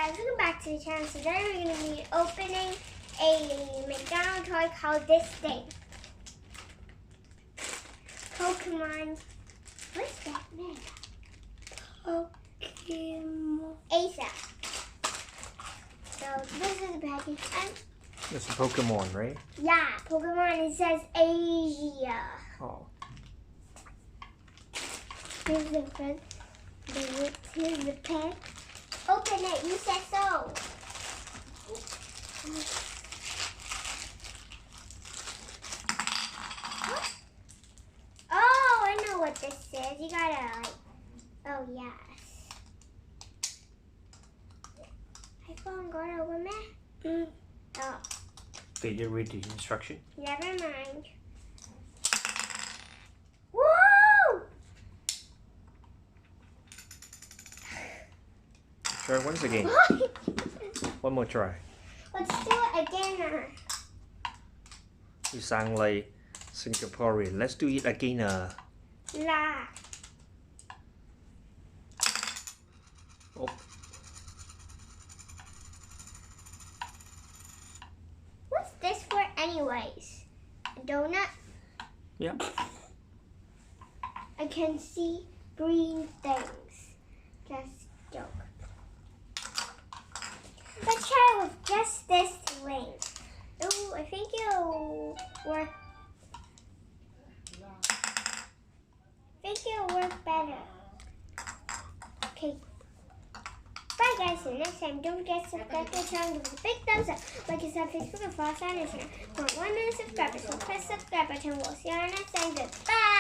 guys, welcome back to the channel. Today we're going to be opening a McDonald toy called this thing. Pokemon. What's that name? Pokemon. Asa. So this is the package. It's a Pokemon, right? Yeah, Pokemon. It says Asia. Oh. Here's the front. Here's the pen. Open it. You said so. Oh, I know what this is. You gotta like. Oh yes. iPhone got over me. Oh. Did you read the instruction? Never mind. Woo! Try once again. One more try. Let's do it again. You sound like Singaporean. Let's do it again. La. Oh. What's this for anyways? A donut? Yeah. I can see green things. Just joke. Let's try with just this ring. Oh, I think it'll work. Better. Okay. Bye guys, see you next time. Don't forget to subscribe to the channel. Give us a big thumbs up. Like us on Facebook and follow us on Instagram. For 1 million subscribers, so press the subscribe button. We'll see you on our next time. Goodbye.